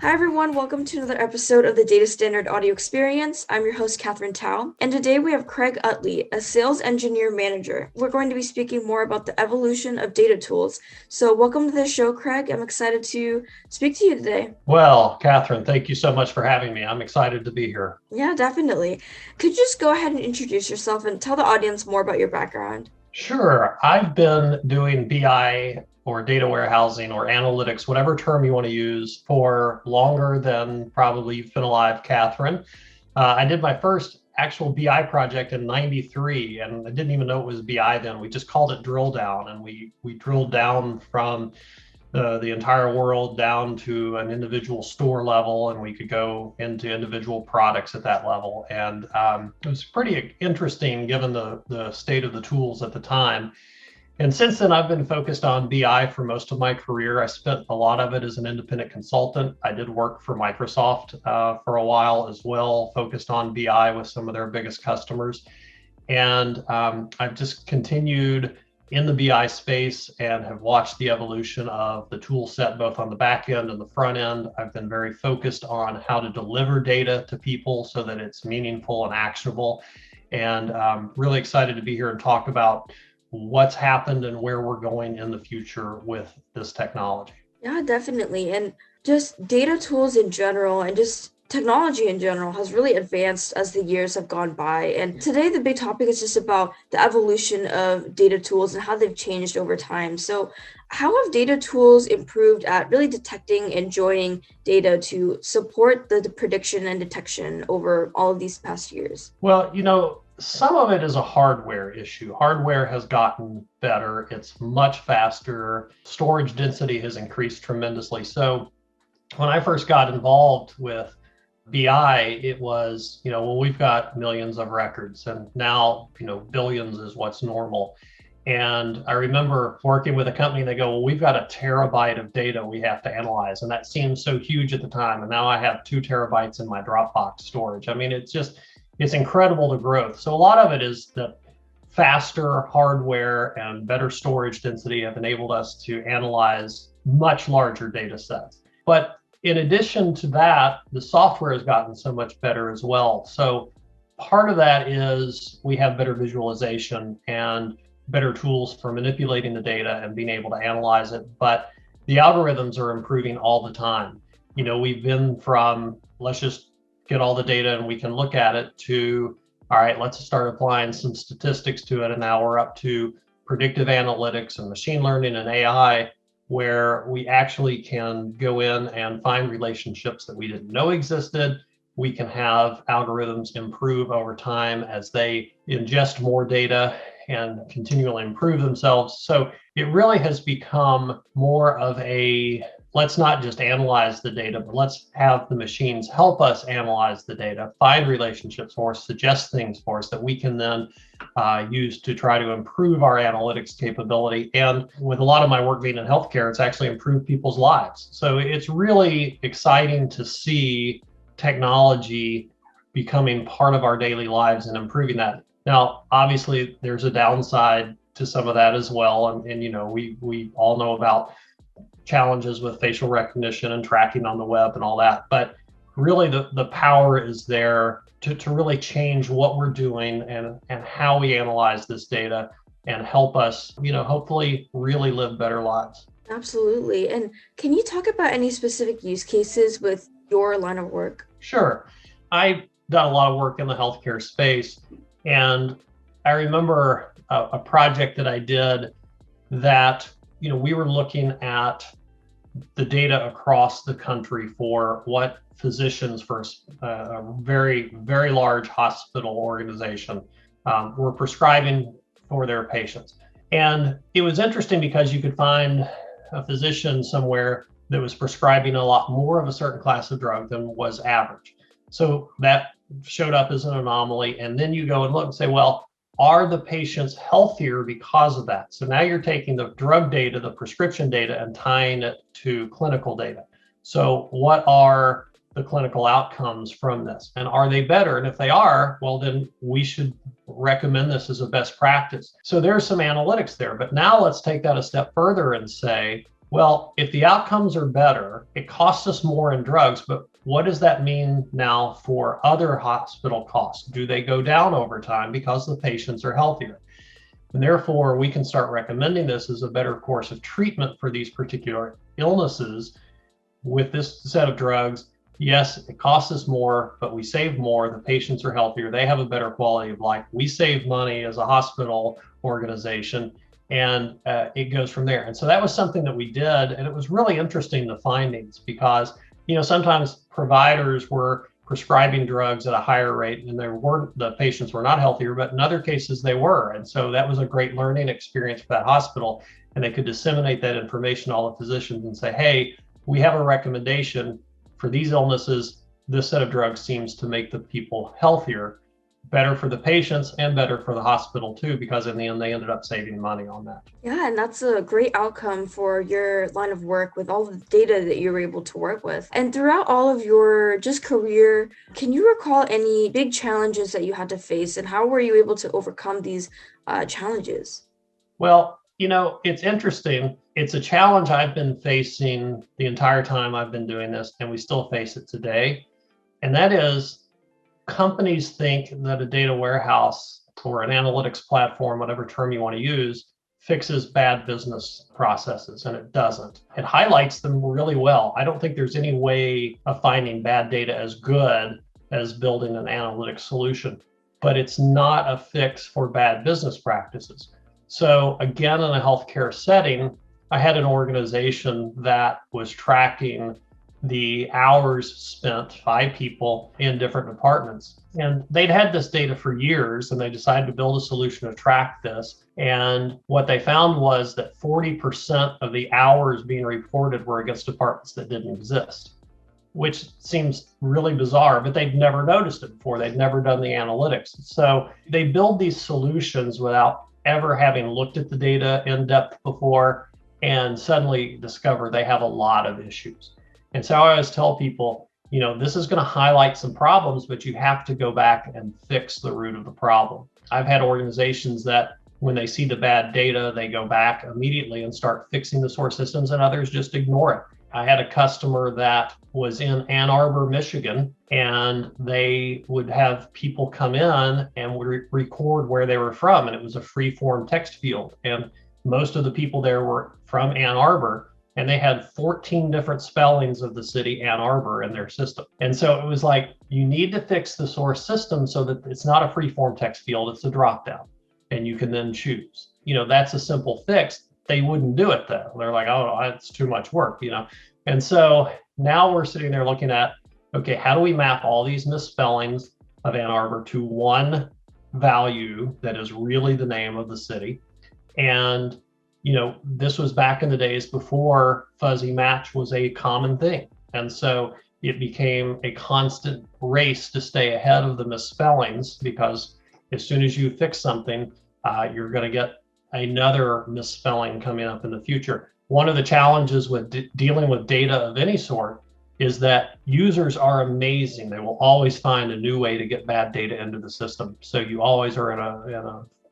Hi everyone, welcome to another episode of the Data Standard Audio Experience. I'm your host, Catherine Tao, and today we have Craig Utley, a sales engineer manager. We're going to be speaking more about the evolution of data tools. So welcome to the show, Craig. I'm excited to speak to you today. Well, Catherine, thank you so much for having me. I'm excited to be here. Yeah, definitely. Could you just go ahead and introduce yourself and tell the audience more about your background? Sure, I've been doing BI or data warehousing or analytics, whatever term you want to use, for longer than probably you've been alive, Catherine. I did my first actual BI project in '93, and I didn't even know it was BI then. We just called it drill down, and we drilled down from the entire world down to an individual store level, and we could go into individual products at that level. And it was pretty interesting given the state of the tools at the time. And since then, I've been focused on BI for most of my career. I spent a lot of it as an independent consultant. I did work for Microsoft for a while as well, focused on BI with some of their biggest customers. And I've just continued in the BI space and have watched the evolution of the tool set, both on the back end and the front end. I've been very focused on how to deliver data to people so that it's meaningful and actionable. And really excited to be here and talk about what's happened and where we're going in the future with this technology. Yeah, definitely. And just data tools in general and just technology in general has really advanced as the years have gone by. And today, the big topic is just about the evolution of data tools and how they've changed over time. So, how have data tools improved at really detecting and joining data to support the prediction and detection over all of these past years? Well, some of it is a hardware issue. Hardware has gotten better. It's much faster. Storage density has increased tremendously. So when I first got involved with BI, it was, well, we've got millions of records, and now, billions is what's normal. And I remember working with a company, and they go, well, we've got a terabyte of data we have to analyze. And that seemed so huge at the time. And now I have 2 terabytes in my Dropbox storage. I mean, it's incredible, the growth. So a lot of it is the faster hardware and better storage density have enabled us to analyze much larger data sets. But in addition to that, the software has gotten so much better as well. So part of that is we have better visualization and better tools for manipulating the data and being able to analyze it. But the algorithms are improving all the time. We've been from, let's just get all the data and we can look at it, to, all right, let's start applying some statistics to it. And now we're up to predictive analytics and machine learning and AI, where we actually can go in and find relationships that we didn't know existed. We can have algorithms improve over time as they ingest more data and continually improve themselves. So it really has become more of a, let's not just analyze the data, but let's have the machines help us analyze the data, find relationships for us, suggest things for us that we can then use to try to improve our analytics capability. And with a lot of my work being in healthcare, it's actually improved people's lives. So it's really exciting to see technology becoming part of our daily lives and improving that. Now, obviously, there's a downside to some of that as well. And we all know about challenges with facial recognition and tracking on the web and all that. But really the power is there to really change what we're doing and how we analyze this data and help us, hopefully really live better lives. Absolutely. And can you talk about any specific use cases with your line of work? Sure. I've done a lot of work in the healthcare space, and I remember a project that I did that we were looking at the data across the country for what physicians for a very, very large hospital organization were prescribing for their patients. And it was interesting because you could find a physician somewhere that was prescribing a lot more of a certain class of drug than was average. So that showed up as an anomaly. And then you go and look and say, well, are the patients healthier because of that? So now you're taking the drug data, the prescription data, and tying it to clinical data. So what are the clinical outcomes from this? And are they better? And if they are, well, then we should recommend this as a best practice. So there's some analytics there. But now let's take that a step further and say, Well, if the outcomes are better, it costs us more in drugs, but what does that mean now for other hospital costs? Do they go down over time because the patients are healthier? And therefore, we can start recommending this as a better course of treatment for these particular illnesses with this set of drugs. Yes, it costs us more, but we save more. The patients are healthier. They have a better quality of life. We save money as a hospital organization, and it goes from there. And so that was something that we did. And it was really interesting, the findings, because, sometimes providers were prescribing drugs at a higher rate and the patients were not healthier, but in other cases they were. And so that was a great learning experience for that hospital. And they could disseminate that information to all the physicians and say, hey, we have a recommendation for these illnesses. This set of drugs seems to make the people healthier, better for the patients and better for the hospital too, because in the end, they ended up saving money on that. Yeah, and that's a great outcome for your line of work with all the data that you were able to work with. And throughout all of your just career, can you recall any big challenges that you had to face, and how were you able to overcome these challenges? Well, it's interesting. It's a challenge I've been facing the entire time I've been doing this, and we still face it today. And that is, companies think that a data warehouse or an analytics platform, whatever term you want to use, fixes bad business processes, and it doesn't. It highlights them really well. I don't think there's any way of finding bad data as good as building an analytics solution, but it's not a fix for bad business practices. So again, in a healthcare setting, I had an organization that was tracking the hours spent by people in different departments. And they'd had this data for years, and they decided to build a solution to track this. And what they found was that 40% of the hours being reported were against departments that didn't exist, which seems really bizarre, but they've never noticed it before. They've never done the analytics. So they build these solutions without ever having looked at the data in depth before, and suddenly discover they have a lot of issues. And so I always tell people, this is going to highlight some problems, but you have to go back and fix the root of the problem. I've had organizations that when they see the bad data, they go back immediately and start fixing the source systems, and others just ignore it. I had a customer that was in Ann Arbor, Michigan, and they would have people come in and would record where they were from. And it was a free form text field. And most of the people there were from Ann Arbor, and they had 14 different spellings of the city Ann Arbor in their system. And so it was like, you need to fix the source system so that it's not a free form text field, it's a dropdown, and you can then choose. That's a simple fix. They wouldn't do it though. They're like, oh, it's too much work, And so now we're sitting there looking at, okay, how do we map all these misspellings of Ann Arbor to one value that is really the name of the city? And, this was back in the days before fuzzy match was a common thing. And so it became a constant race to stay ahead of the misspellings, because as soon as you fix something, you're going to get another misspelling coming up in the future. One of the challenges with dealing with data of any sort is that users are amazing. They will always find a new way to get bad data into the system. So you always are in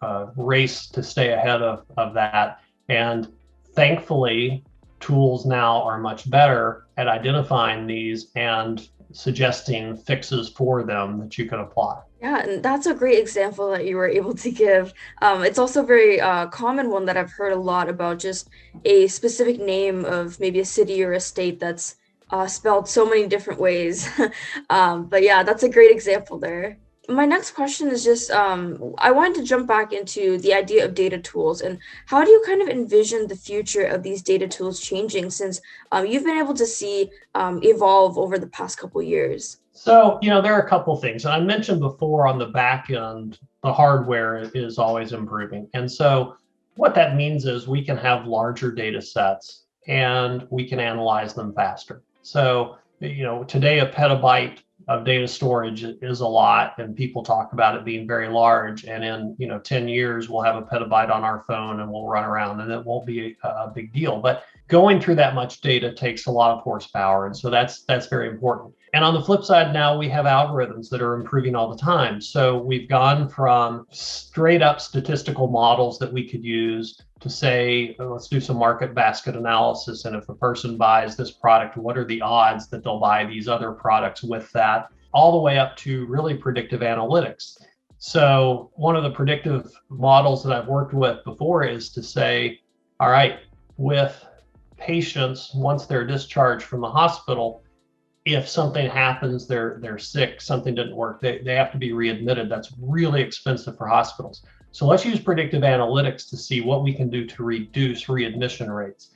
a race to stay ahead of that. And thankfully, tools now are much better at identifying these and suggesting fixes for them that you can apply. Yeah, and that's a great example that you were able to give. It's also a very common one that I've heard a lot about, just a specific name of maybe a city or a state that's spelled so many different ways. But yeah, that's a great example there. My next question is just, I wanted to jump back into the idea of data tools, and how do you kind of envision the future of these data tools changing, since you've been able to see evolve over the past couple years? So, there are a couple things. And I mentioned before, on the back end, the hardware is always improving. And so what that means is we can have larger data sets and we can analyze them faster. So, today a petabyte of data storage is a lot, and people talk about it being very large. And in 10 years, we'll have a petabyte on our phone and we'll run around, and it won't be a big deal. But going through that much data takes a lot of horsepower. And so that's very important. And on the flip side, now we have algorithms that are improving all the time. So we've gone from straight up statistical models that we could use to say, let's do some market basket analysis. And if a person buys this product, what are the odds that they'll buy these other products with that? All the way up to really predictive analytics. So one of the predictive models that I've worked with before is to say, all right, with patients, once they're discharged from the hospital, if something happens, they're sick, something didn't work, they have to be readmitted. That's really expensive for hospitals. So let's use predictive analytics to see what we can do to reduce readmission rates.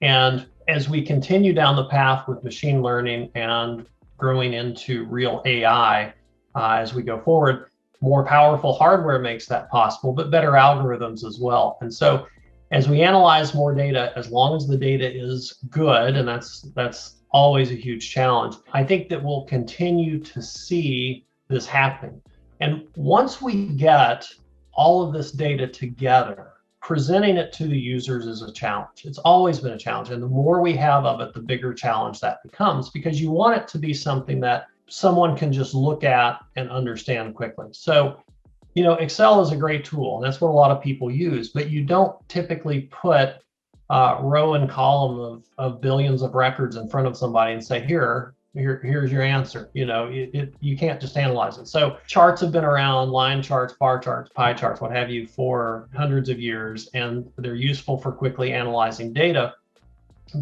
And as we continue down the path with machine learning and growing into real AI as we go forward, more powerful hardware makes that possible, but better algorithms as well. And so as we analyze more data, as long as the data is good, and that's always a huge challenge, I think that we'll continue to see this happening. And once we get all of this data together, presenting it to the users is a challenge. It's always been a challenge. And the more we have of it, the bigger challenge that becomes, because you want it to be something that someone can just look at and understand quickly. So, Excel is a great tool, and that's what a lot of people use, but you don't typically put row and column of billions of records in front of somebody and say, here's your answer. You can't just analyze it. So charts have been around, line charts, bar charts, pie charts, what have you, for hundreds of years, and they're useful for quickly analyzing data,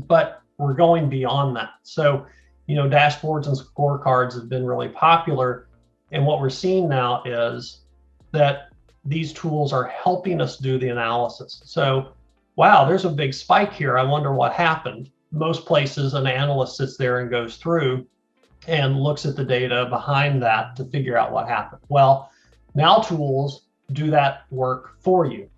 but we're going beyond that. So, dashboards and scorecards have been really popular. And what we're seeing now is that these tools are helping us do the analysis. So, wow, there's a big spike here. I wonder what happened. Most places, an analyst sits there and goes through and looks at the data behind that to figure out what happened. Well, now tools do that work for you.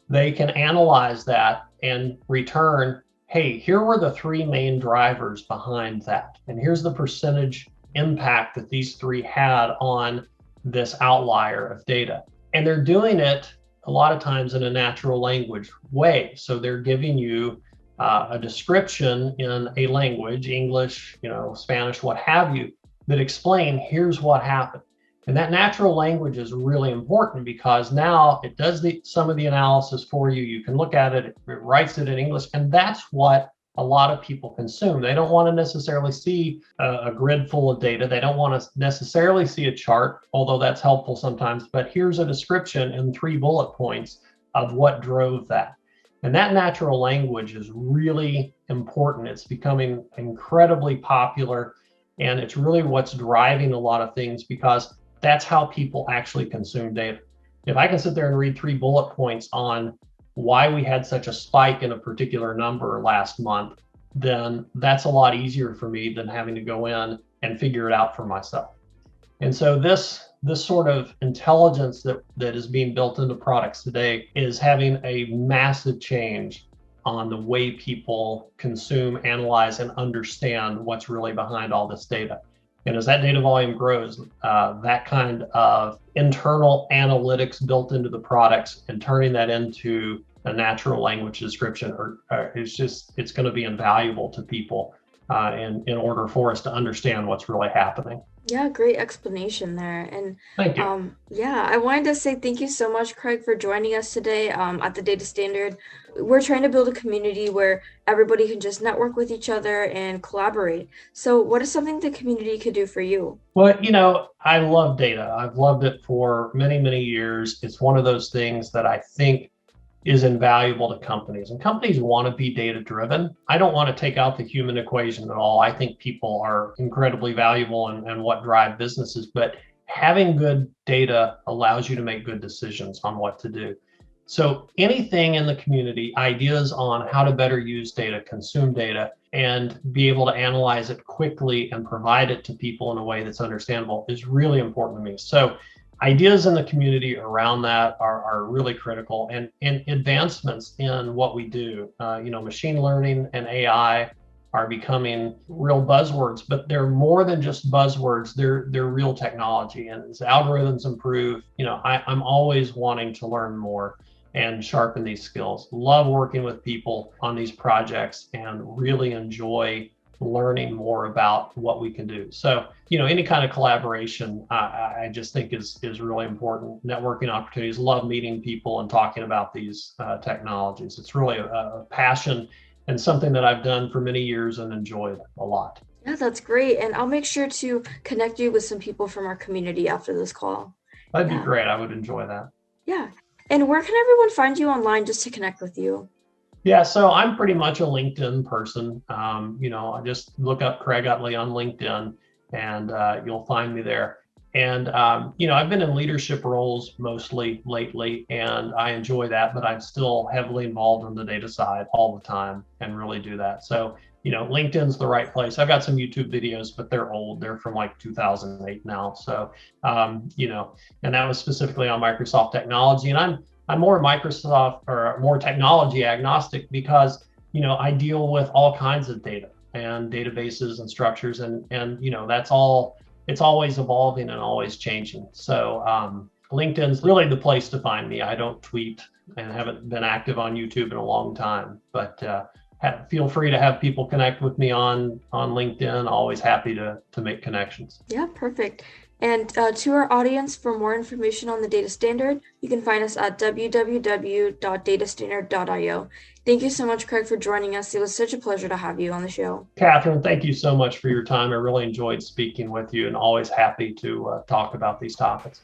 They can analyze that and return, hey, here were the three main drivers behind that. And here's the percentage impact that these three had on this outlier of data. And they're doing it a lot of times in a natural language way. So they're giving you a description in a language, English, Spanish, what have you, that explain here's what happened. And that natural language is really important because now it does some of the analysis for you. You can look at it, it writes it in English, and that's what a lot of people consume. They don't want to necessarily see a grid full of data. They don't want to necessarily see a chart, although that's helpful sometimes. But here's a description in 3 bullet points of what drove that. And that natural language is really important. It's becoming incredibly popular, and it's really what's driving a lot of things because that's how people actually consume data. If I can sit there and read 3 bullet points on why we had such a spike in a particular number last month, then that's a lot easier for me than having to go in and figure it out for myself. And so this sort of intelligence that is being built into products today is having a massive change on the way people consume, analyze, and understand what's really behind all this data. And as that data volume grows, that kind of internal analytics built into the products and turning that into a natural language description it's going to be invaluable to people in order for us to understand what's really happening. Yeah, great explanation there. And thank you. I wanted to say thank you so much, Craig, for joining us today at the Data Standard. We're trying to build a community where everybody can just network with each other and collaborate. So what is something the community could do for you? Well, I love data. I've loved it for many, many years. It's one of those things that I think is invaluable to companies, and companies want to be data driven. I don't want to take out the human equation at all. I think people are incredibly valuable and what drive businesses, but having good data allows you to make good decisions on what to do. So anything in the community, ideas on how to better use data, consume data, and be able to analyze it quickly and provide it to people in a way that's understandable is really important to me. So ideas in the community around that are really critical, and advancements in what we do. Machine learning and AI are becoming real buzzwords, but they're more than just buzzwords. They're real technology, and as algorithms improve, I'm always wanting to learn more and sharpen these skills. Love working with people on these projects and really enjoy learning more about what we can do. So, any kind of collaboration, I just think is really important. Networking opportunities, love meeting people and talking about these technologies. It's really a passion and something that I've done for many years and enjoyed a lot. Yeah, that's great. And I'll make sure to connect you with some people from our community after this call. That'd be Yeah. great. I would enjoy that. Yeah. And where can everyone find you online just to connect with you? Yeah, so I'm pretty much a LinkedIn person. I just look up Craig Utley on LinkedIn, and you'll find me there. And I've been in leadership roles mostly lately, and I enjoy that. But I'm still heavily involved in the data side all the time, and really do that. So LinkedIn's the right place. I've got some YouTube videos, but they're old. They're from like 2008 now. So and that was specifically on Microsoft technology, and I'm more Microsoft or more technology agnostic because I deal with all kinds of data and databases and structures, and that's all. It's always evolving and always changing. So LinkedIn's really the place to find me. I don't tweet and haven't been active on YouTube in a long time, but feel free to have people connect with me on LinkedIn. Always happy to make connections. Yeah, perfect. And to our audience, for more information on the data standard, you can find us at www.datastandard.io. Thank you so much, Craig, for joining us. It was such a pleasure to have you on the show. Catherine, thank you so much for your time. I really enjoyed speaking with you, and always happy to talk about these topics.